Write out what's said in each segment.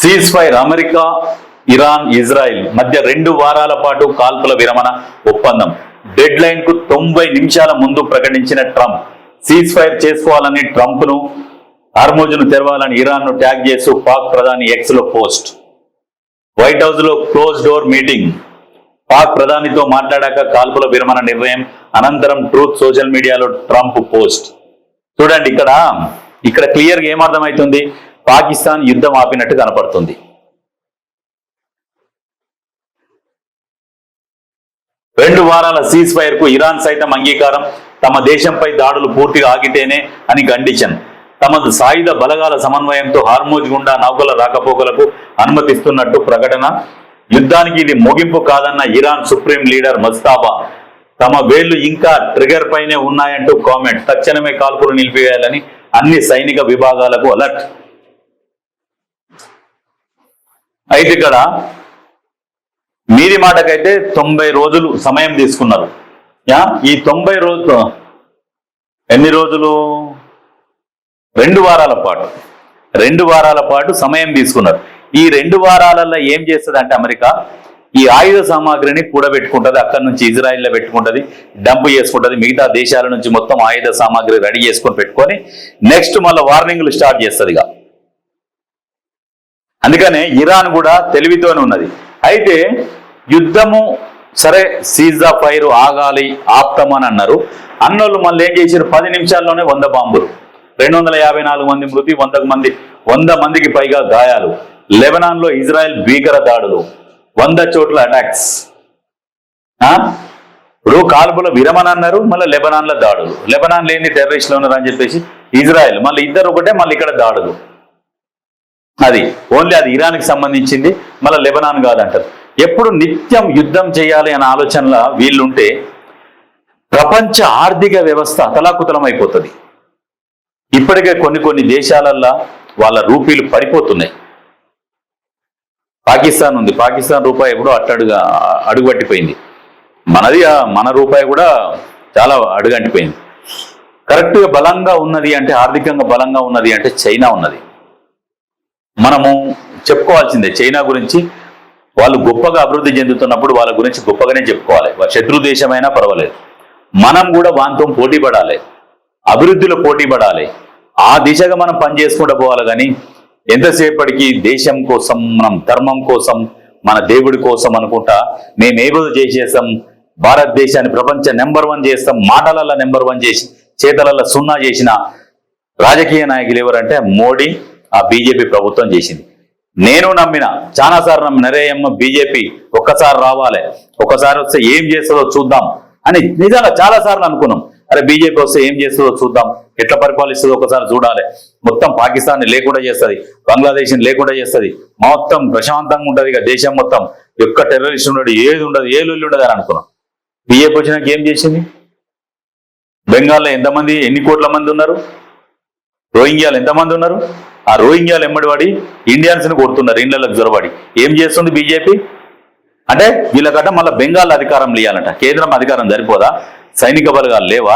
Cease fire America, Iran, Israel మధ్య 2 వారాల పాటు కాల్పుల విరమణ ఒప్పందం. డెడ్ లైన్ కు 90 నిమిషాల ముందు ప్రకటించిన ట్రంప్ సీజ్ ఫైర్ చేసుకోవాలని ట్రంప్ ను హార్మోజ్ ను తెరవాలని ఇరాన్ ను ట్యాగ్ చేస్తూ పాక్ ప్రధాని ఎక్స్ లో పోస్ట్. వైట్ హౌస్ లో క్లోజ్ డోర్ మీటింగ్. పాక్ ప్రధానితో మాట్లాడాక కాల్పుల విరమణ నిర్ణయం అనంతరం ట్రూత్ సోషల్ మీడియాలో ట్రంప్ పోస్ట్. చూడండి ఇక్కడ క్లియర్ గా ఏమర్థమవుతుంది, పాకిస్తాన్ యుద్ధం ఆపినట్టు కనపడుతుంది. రెండు వారాల సీజ్ ఫైర్ కు ఇరాన్ సైతం అంగీకారం. తమ దేశంపై దాడులు పూర్తిగా ఆగితేనే అని కండిషన్. తమ సాయుధ బలగాల సమన్వయంతో హార్మోజ్ గుండా నౌకల రాకపోకలకు అనుమతిస్తున్నట్టు ప్రకటన. యుద్ధానికి ఇది ముగింపు కాదన్న ఇరాన్ సుప్రీం లీడర్ మస్తాబా. తమ వేళ్లు ఇంకా ట్రిగర్ పైనే ఉన్నాయంటూ కామెంట్. తక్షణమే కాల్పులు నిలిపివేయాలని అన్ని సైనిక విభాగాలకు అలర్ట్. అయితే ఇక్కడ మీది మాటకైతే 90 రోజులు సమయం తీసుకున్నారు. ఈ 90 రోజులు ఎన్ని రోజులు? 2 వారాల పాటు సమయం తీసుకున్నారు. ఈ 2 వారాలలో ఏం చేస్తుంది అంటే అమెరికా ఈ ఆయుధ సామాగ్రిని కూడబెట్టుకుంటుంది, అక్కడి నుంచి ఇజ్రాయిల్లో పెట్టుకుంటుంది, డంప్ చేసుకుంటుంది. మిగతా దేశాల నుంచి మొత్తం ఆయుధ సామాగ్రి రెడీ చేసుకొని పెట్టుకొని నెక్స్ట్ మళ్ళీ వార్నింగ్లు స్టార్ట్ చేస్తుంది. అందుకనే ఇరాన్ కూడా తెలివితోనే ఉన్నది. అయితే యుద్ధము సరే సీజ్ ద ఫైర్ ఆగాలి ఆప్తమని అన్నారు. అన్నోళ్ళు మళ్ళీ ఏం చేశారు, 10 నిమిషాల్లోనే 100 బాంబులు, 254 మంది మృతి, 100 మందికి పైగా గాయాలు. లెబనాన్ లో ఇజ్రాయెల్ భీకర దాడులు, 100 చోట్ల అటాక్స్. ఇప్పుడు కాల్పుల విరమణ అన్నారు, మళ్ళీ లెబనాన్ లో దాడులు. లెబనాన్ లేని టెర్రరిస్టులు ఉన్నారు అని చెప్పేసి ఇజ్రాయెల్, మళ్ళీ ఇద్దరు ఒకటే, మళ్ళీ ఇక్కడ దాడులు. అది ఓన్లీ అది ఇరాన్కి సంబంధించింది, మళ్ళీ లెబనాన్ కాదంటారు. ఎప్పుడు నిత్యం యుద్ధం చేయాలి అనే ఆలోచనలో వీళ్ళుంటే ప్రపంచ ఆర్థిక వ్యవస్థ అతలాకుతలం అయిపోతుంది. ఇప్పటికే కొన్ని దేశాలల్లో వాళ్ళ రూపీలు పడిపోతున్నాయి. పాకిస్తాన్ ఉంది, పాకిస్తాన్ రూపాయి ఎప్పుడో అడుగుపట్టిపోయింది. మన రూపాయి కూడా చాలా అడుగంటిపోయింది. కరెక్ట్గా బలంగా ఉన్నది అంటే, ఆర్థికంగా బలంగా ఉన్నది అంటే చైనా ఉన్నది. మనము చెప్పుకోవాల్సిందే చైనా గురించి. వాళ్ళు గొప్పగా అభివృద్ధి చెందుతున్నప్పుడు వాళ్ళ గురించి గొప్పగానే చెప్పుకోవాలి. శత్రు దేశమైనా పర్వాలేదు. మనం కూడా వాంతో పోటీ పడాలి, అభివృద్ధిలో పోటీ పడాలి. ఆ దిశగా మనం పనిచేసుకుంటూ పోవాలి. కానీ ఎంతసేపటికి దేశం కోసం, మనం ధర్మం కోసం, మన దేవుడి కోసం అనుకుంటా మేమేదో చేసేస్తాం, భారతదేశాన్ని ప్రపంచ నెంబర్ 1 చేస్తాం, మాటలలో నెంబర్ 1 చేసి చేతలలో 0 చేసిన రాజకీయ నాయకులు ఎవరంటే మోడీ, ఆ బీజేపీ ప్రభుత్వం చేసింది. నేను నమ్మిన, చాలాసార్లు నమ్మిన, బీజేపీ ఒక్కసారి రావాలి, ఒక్కసారి వస్తే ఏం చేస్తుందో చూద్దాం అని నిజంగా చాలాసార్లు అనుకున్నాం. అరే బీజేపీ వస్తే ఏం చేస్తుందో చూద్దాం, ఎట్లా పరిపాలిస్తుందో ఒకసారి చూడాలి. మొత్తం పాకిస్తాన్ లేకుండా చేస్తుంది, బంగ్లాదేశ్ లేకుండా చేస్తుంది, మొత్తం ప్రశాంతంగా ఉంటుంది. ఇక దేశం మొత్తం ఎక్క టెర్రరిస్ట్ ఉండదు, ఏది ఉండదు, ఏ లొల్లి ఉండదు అని అనుకున్నాం. బీజేపీ వచ్చినాక ఏం చేసింది? బెంగాల్లో ఎన్ని కోట్ల మంది ఉన్నారు? రోహింగ్యాలు ఎంతమంది ఉన్నారు? ఆ రోహింగ్యాలు ఎమ్మడివాడి ఇండియన్స్ ని కొడుతున్నారు, ఇండ్లకు జొరబడి. ఏం చేస్తుంది బీజేపీ అంటే వీళ్ళకట మళ్ళీ బెంగాల్ అధికారం లేయాలంట. కేంద్రం అధికారం సరిపోదా? సైనిక బలగాలు లేవా?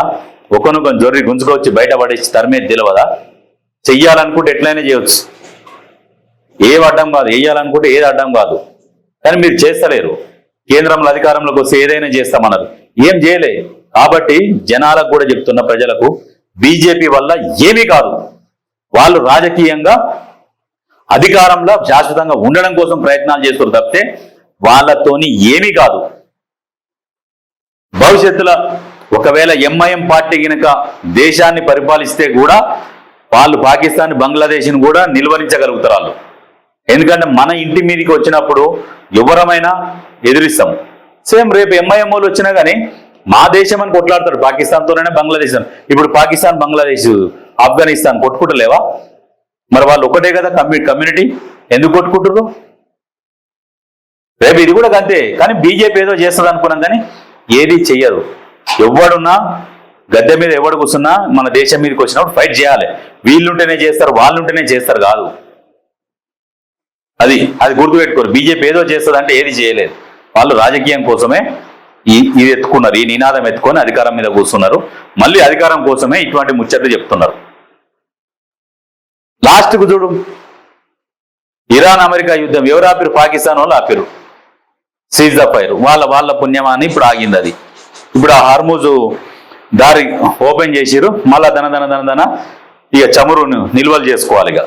ఒకనొక జొర్రి గుంజుకొచ్చి బయటపడేసి తరిమేది తెలియదా? చెయ్యాలనుకుంటే ఎట్లయినా చేయవచ్చు, ఏవి అడ్డం కాదు. వేయాలనుకుంటే ఏది అడ్డం కాదు. కానీ మీరు చేస్తలేరు. కేంద్రంలో అధికారంలోకి వస్తే ఏదైనా చేస్తామన్నారు, ఏం చేయలే. కాబట్టి జనాలకు కూడా చెప్తున్న, ప్రజలకు బీజేపీ వల్ల ఏమీ కాదు. వాళ్ళు రాజకీయంగా అధికారంలో శాశ్వతంగా ఉండడం కోసం ప్రయత్నాలు చేస్తారు తప్పితే వాళ్ళతోని ఏమీ కాదు. భవిష్యత్తులో ఒకవేళ ఎంఐఎం పార్టీ కనుక దేశాన్ని పరిపాలిస్తే కూడా వాళ్ళు పాకిస్తాన్, బంగ్లాదేశ్ని కూడా నిలువరించగలుగుతారు వాళ్ళు. ఎందుకంటే మన ఇంటి మీదకి వచ్చినప్పుడు ఎవరమైనా ఎదిరిస్తాం. సేమ్ రేపు ఎంఐఎం వాళ్ళు వచ్చినా కానీ మా దేశం అని కొట్లాడతారు, పాకిస్తాన్తోనే బంగ్లాదేశ్. ఇప్పుడు పాకిస్తాన్, బంగ్లాదేశ్, ఆఫ్ఘనిస్తాన్ కొట్టుకుంటలేవా? మరి వాళ్ళు ఒకటే కదా కమ్యూనిటీ, ఎందుకు కొట్టుకుంటారు? రేపు ఇది కూడా అంతే. కానీ బీజేపీ ఏదో చేస్తుంది అనుకున్నాం, కానీ ఏది చెయ్యదు. ఎవడున్నా గద్దె మీద ఎవడు కూర్చున్నా మన దేశం మీదకి వచ్చినప్పుడు ఫైట్ చేయాలి. వీళ్ళుంటేనే చేస్తారు, వాళ్ళుంటేనే చేస్తారు కాదు. అది గుర్తుపెట్టుకోరు. బీజేపీ ఏదో చేస్తుంది అంటే ఏది చేయలేదు. వాళ్ళు రాజకీయం కోసమే ఇది ఎత్తుకున్నారు, ఈ నినాదం ఎత్తుకొని అధికారం మీద కూర్చున్నారు. మళ్ళీ అధికారం కోసమే ఇటువంటి ముచ్చట్లు చెప్తున్నారు. లాస్ట్కు చూడు, ఇరాన్ అమెరికా యుద్ధం ఎవరు ఆపిరు? పాకిస్తాన్ వాళ్ళు ఆపిరు. సీజ్ ద ఫైర్, వాళ్ళ పుణ్యమాని ఇప్పుడు ఆగింది అది. ఇప్పుడు ఆ హార్మూజు దారి ఓపెన్ చేసిరు, మళ్ళా దన ఇక చమురును నిల్వలు చేసుకోవాలి ఇక.